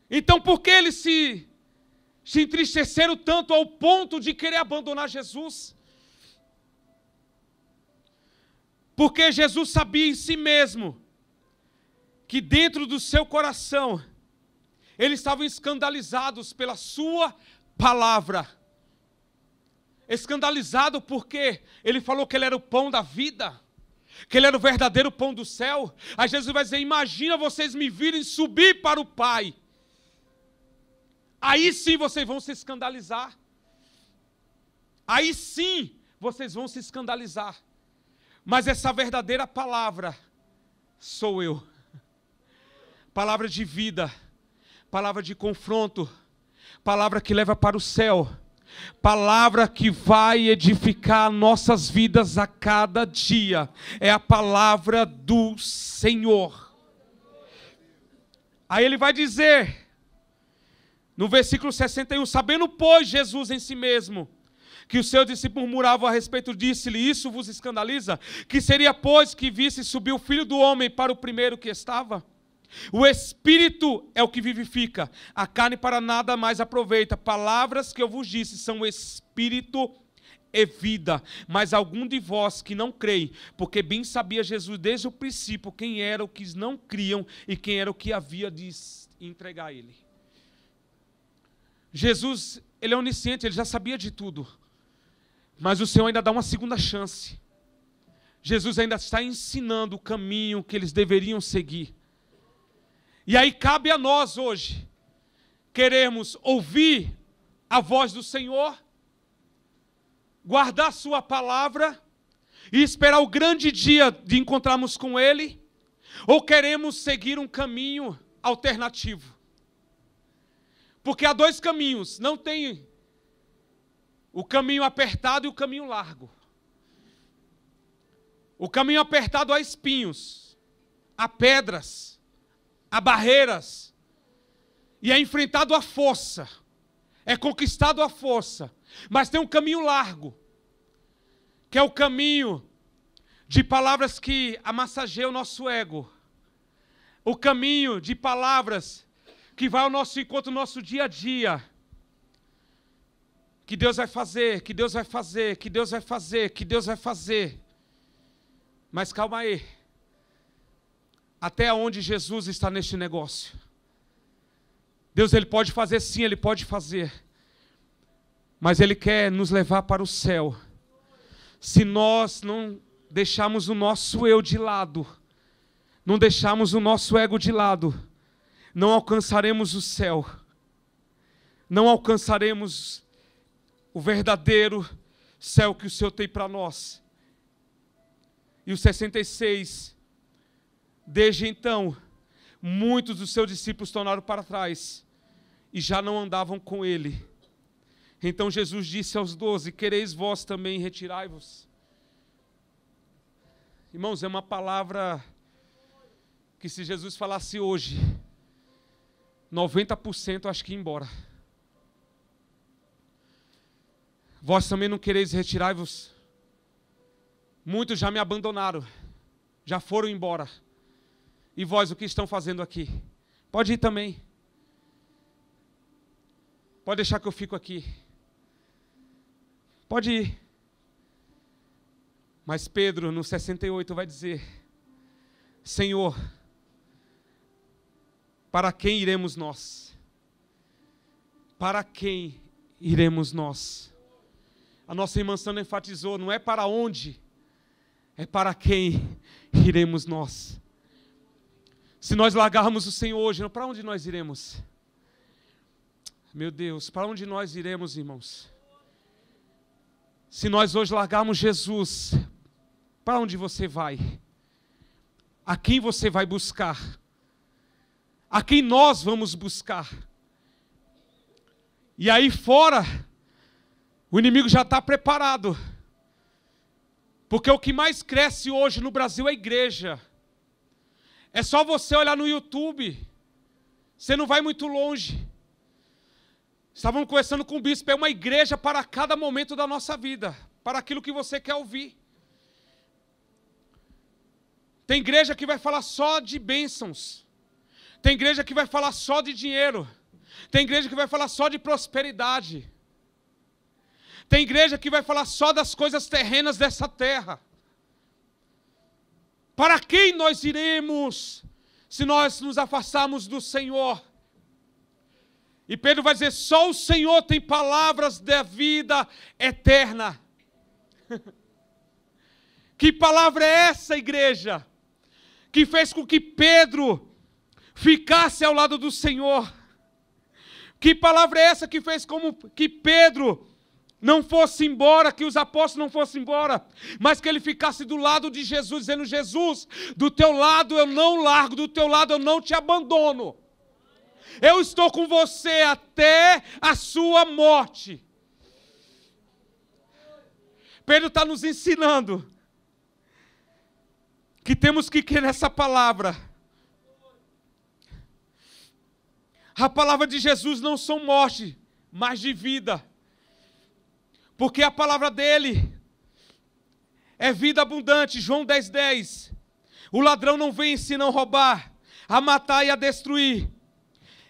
S1: Então por que eles se entristeceram tanto ao ponto de querer abandonar Jesus? Porque Jesus sabia em si mesmo que dentro do seu coração eles estavam escandalizados pela sua palavra. Escandalizado porque ele falou que ele era o pão da vida, que ele era o verdadeiro pão do céu. Aí Jesus vai dizer: imagina vocês me virem subir para o Pai. Aí sim vocês vão se escandalizar. Aí sim vocês vão se escandalizar. Mas essa verdadeira palavra sou eu. Palavra de vida, palavra de confronto, palavra que leva para o céu, palavra que vai edificar nossas vidas a cada dia. É a palavra do Senhor. Aí ele vai dizer, no versículo 61, sabendo, pois, Jesus em si mesmo, que os seus discípulos murmuravam a respeito, disse-lhe: isso vos escandaliza? Que seria, pois, que visse subir o Filho do Homem para o primeiro que estava? O Espírito é o que vivifica, a carne para nada mais aproveita. Palavras que eu vos disse são Espírito e vida. Mas algum de vós que não creem, porque bem sabia Jesus desde o princípio quem era o que não criam e quem era o que havia de entregar a ele. Jesus, ele é onisciente, ele já sabia de tudo. Mas o Senhor ainda dá uma segunda chance. Jesus ainda está ensinando o caminho que eles deveriam seguir. E aí cabe a nós hoje, queremos ouvir a voz do Senhor, guardar sua palavra e esperar o grande dia de encontrarmos com Ele, ou queremos seguir um caminho alternativo? Porque há dois caminhos, não tem o caminho apertado e o caminho largo. O caminho apertado há espinhos, há pedras, há barreiras, e é enfrentado à força. é conquistado à força, mas tem um caminho largo, que é o caminho de palavras que amassageiam o nosso ego, o caminho de palavras que vai ao nosso encontro, no nosso dia a dia, que Deus vai fazer, que Deus vai fazer, que Deus vai fazer, que Deus vai fazer. Mas calma aí, até onde Jesus está neste negócio? Deus, Ele pode fazer sim, Ele pode fazer, mas Ele quer nos levar para o céu. Se nós não deixarmos o nosso eu de lado, não deixarmos o nosso ego de lado, não alcançaremos o céu, não alcançaremos o verdadeiro céu que o Senhor tem para nós. E os 66, desde então, muitos dos seus discípulos tornaram para trás e já não andavam com Ele. Então Jesus disse aos 12, quereis vós também retirai-vos? Irmãos, é uma palavra que se Jesus falasse hoje, 90% acho que ia embora. Vós também não quereis retirai-vos? Muitos já me abandonaram, já foram embora. E vós, o que estão fazendo aqui? Pode ir também. Pode deixar que eu fico aqui. Pode ir. Mas Pedro, no 68, vai dizer, Senhor, para quem iremos nós? Para quem iremos nós? A nossa irmã Sandra enfatizou, não é para onde, é para quem iremos nós. Se nós largarmos o Senhor hoje, para onde nós iremos? Meu Deus, para onde nós iremos, irmãos? Se nós hoje largarmos Jesus, para onde você vai? A quem você vai buscar? A quem nós vamos buscar? E aí fora, o inimigo já está preparado. Porque o que mais cresce hoje no Brasil é a igreja. É só você olhar no YouTube. Você não vai muito longe. Estávamos conversando com o bispo, é uma igreja para cada momento da nossa vida. Para aquilo que você quer ouvir. Tem igreja que vai falar só de bênçãos. Tem igreja que vai falar só de dinheiro. Tem igreja que vai falar só de prosperidade. Tem igreja que vai falar só das coisas terrenas dessa terra. Para quem nós iremos se nós nos afastarmos do Senhor? E Pedro vai dizer, só o Senhor tem palavras da vida eterna. Que palavra é essa, igreja? Que fez com que Pedro ficasse ao lado do Senhor? Que palavra é essa que fez com que Pedro não fosse embora, que os apóstolos não fossem embora, mas que ele ficasse do lado de Jesus, dizendo, Jesus, do teu lado eu não largo, do teu lado eu não te abandono. Eu estou com você até a sua morte. Pedro está nos ensinando que temos que crer nessa palavra. A palavra de Jesus não são morte, mas de vida. Porque a palavra dele é vida abundante. João 10:10. O ladrão não vem senão roubar, a matar e a destruir.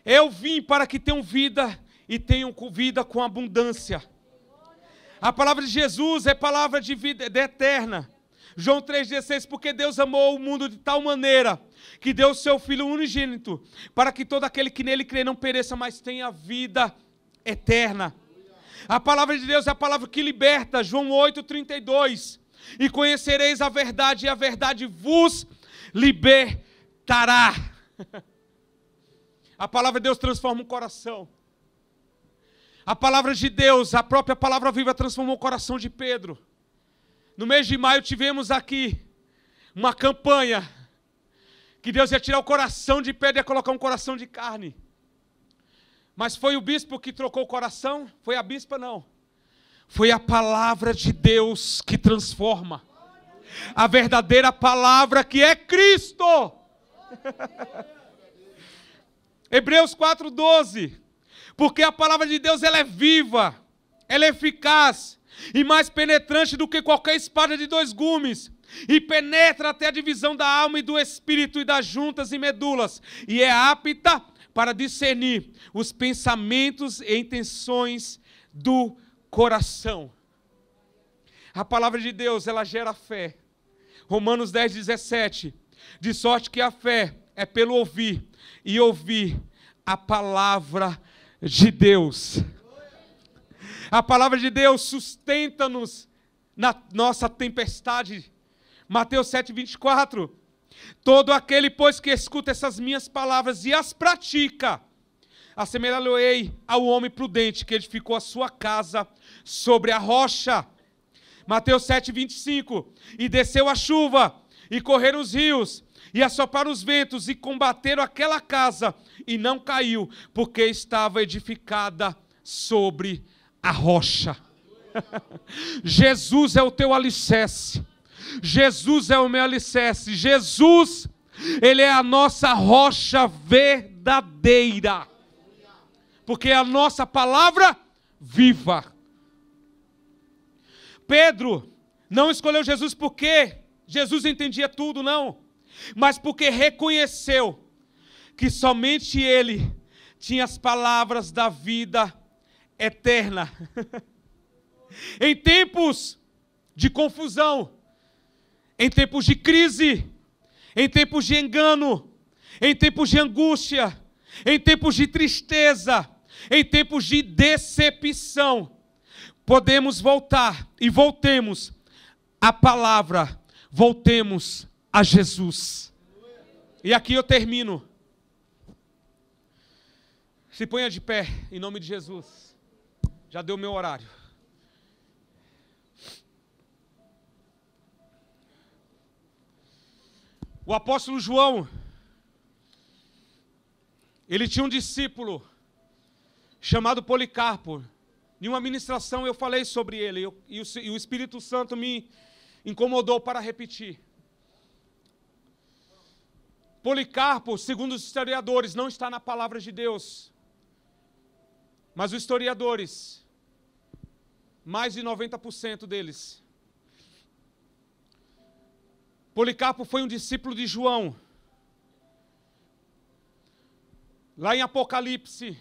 S1: Eu vim para que tenham vida e tenham vida com abundância. A palavra de Jesus é palavra de vida eterna. João 3,16, porque Deus amou o mundo de tal maneira que deu o seu Filho unigênito, para que todo aquele que nele crê não pereça, mas tenha vida eterna. A palavra de Deus é a palavra que liberta, João 8,32. E conhecereis a verdade, e a verdade vos libertará. A palavra de Deus transforma um coração. A palavra de Deus, a própria palavra viva, transformou o coração de Pedro. No mês de maio tivemos aqui uma campanha que Deus ia tirar o coração de pedra e ia colocar um coração de carne. Mas foi o bispo que trocou o coração? Foi a bispa? Não. Foi a palavra de Deus que transforma. A verdadeira palavra que é Cristo. Hebreus 4,12. Porque a palavra de Deus ela é viva, ela é eficaz e mais penetrante do que qualquer espada de 2 gumes. E penetra até a divisão da alma e do espírito e das juntas e medulas. E é apta para discernir os pensamentos e intenções do coração. A palavra de Deus, ela gera fé. Romanos 10:17. De sorte que a fé é pelo ouvir, e ouvir a palavra de Deus. A palavra de Deus sustenta-nos na nossa tempestade. Mateus 7:24. Todo aquele, pois, que escuta essas minhas palavras e as pratica, assemelhá-lo-ei ao homem prudente que edificou a sua casa sobre a rocha. Mateus 7:25. E desceu a chuva, e correram os rios, e assoparam os ventos, e combateram aquela casa, e não caiu, porque estava edificada sobre a rocha. Jesus é o teu alicerce. Jesus é o meu alicerce. Jesus, Ele é a nossa rocha verdadeira. Porque é a nossa palavra viva. Pedro não escolheu Jesus porque Jesus entendia tudo, não. Mas porque reconheceu que somente Ele tinha as palavras da vida eterna. Em tempos de confusão, em tempos de crise, em tempos de engano, em tempos de angústia, em tempos de tristeza, em tempos de decepção, podemos voltar e voltemos à palavra, voltemos a Jesus. E aqui eu termino. Se ponha de pé, em nome de Jesus. Já deu meu horário. O apóstolo João, ele tinha um discípulo chamado Policarpo. Em uma ministração eu falei sobre ele, e o Espírito Santo me incomodou para repetir. Policarpo, segundo os historiadores, não está na palavra de Deus. Mas os historiadores, mais de 90% deles, Policarpo foi um discípulo de João. Lá em Apocalipse,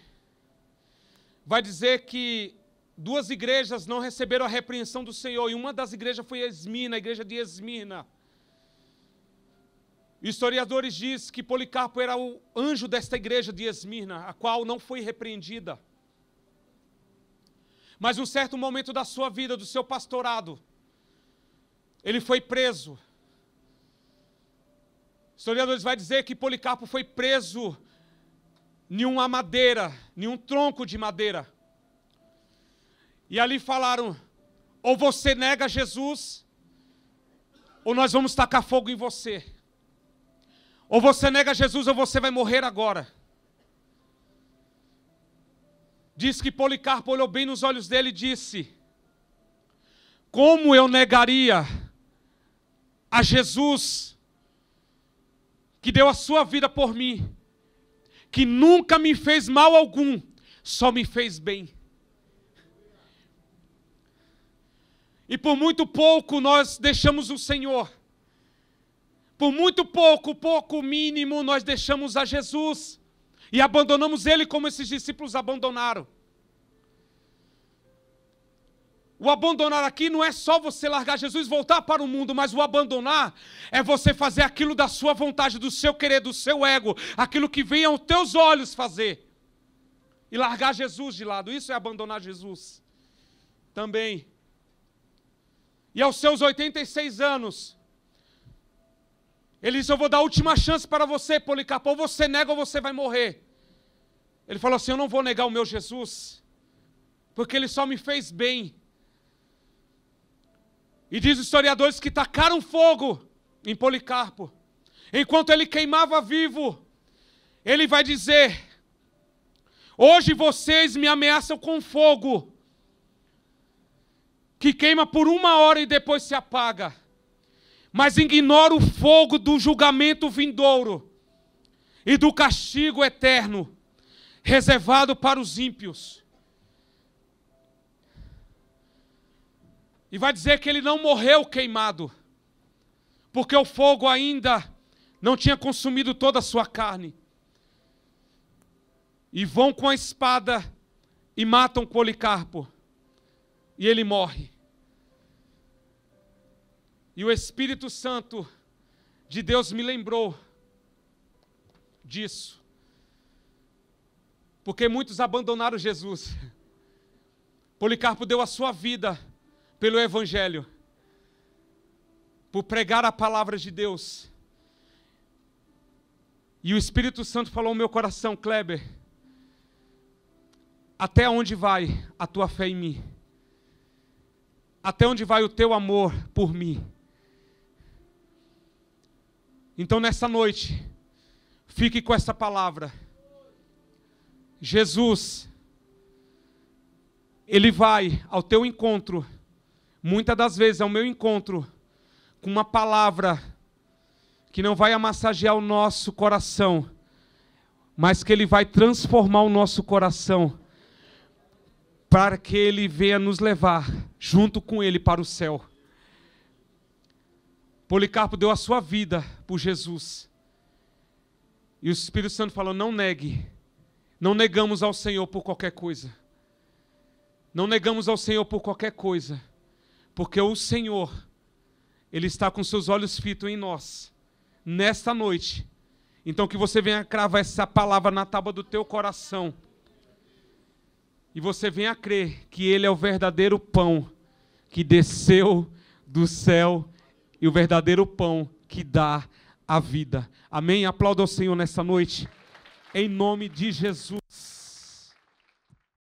S1: vai dizer que 2 igrejas não receberam a repreensão do Senhor, e uma das igrejas foi Esmirna, a igreja de Esmirna. Historiadores dizem que Policarpo era o anjo desta igreja de Esmirna, a qual não foi repreendida. Mas em um certo momento da sua vida, do seu pastorado, ele foi preso. Historiadores vão dizer que Policarpo foi preso em uma madeira, em um tronco de madeira. E ali falaram, ou você nega Jesus, ou nós vamos tacar fogo em você. Ou você nega Jesus, ou você vai morrer agora. Diz que Policarpo olhou bem nos olhos dele e disse, como eu negaria a Jesus, que deu a sua vida por mim, que nunca me fez mal algum, só me fez bem. E por muito pouco nós deixamos o Senhor. Por muito pouco mínimo, nós deixamos a Jesus. E abandonamos Ele como esses discípulos abandonaram. O abandonar aqui não é só você largar Jesus e voltar para o mundo, mas o abandonar é você fazer aquilo da sua vontade, do seu querer, do seu ego, aquilo que vem aos teus olhos fazer. E largar Jesus de lado, isso é abandonar Jesus. Também. E aos seus 86 anos, ele disse, eu vou dar a última chance para você, Policarpo, ou você nega ou você vai morrer. Ele falou assim, eu não vou negar o meu Jesus, porque ele só me fez bem. E diz os historiadores que tacaram fogo em Policarpo. Enquanto ele queimava vivo, ele vai dizer, hoje vocês me ameaçam com fogo, que queima por 1 hora e depois se apaga. Mas ignora o fogo do julgamento vindouro e do castigo eterno. reservado para os ímpios. E vai dizer que ele não morreu queimado, porque o fogo ainda não tinha consumido toda a sua carne. E vão com a espada e matam Policarpo. E ele morre. E o Espírito Santo de Deus me lembrou disso. Porque muitos abandonaram Jesus. Policarpo deu a sua vida pelo Evangelho, por pregar a palavra de Deus. E o Espírito Santo falou ao meu coração: Kleber, até onde vai a tua fé em mim? Até onde vai o teu amor por mim? Então nessa noite, fique com essa palavra. Jesus, Ele vai ao teu encontro, muitas das vezes ao meu encontro, com uma palavra que não vai amassagear o nosso coração, mas que Ele vai transformar o nosso coração, para que Ele venha nos levar, junto com Ele, para o céu. Policarpo deu a sua vida por Jesus. E o Espírito Santo falou: não negue. Não negamos ao Senhor por qualquer coisa. Não negamos ao Senhor por qualquer coisa. Porque o Senhor, Ele está com seus olhos fitos em nós, nesta noite. Então que você venha cravar essa palavra na tábua do teu coração. E você venha crer que Ele é o verdadeiro pão que desceu do céu e o verdadeiro pão que dá a vida. Amém? Aplauda ao Senhor nessa noite, em nome de Jesus.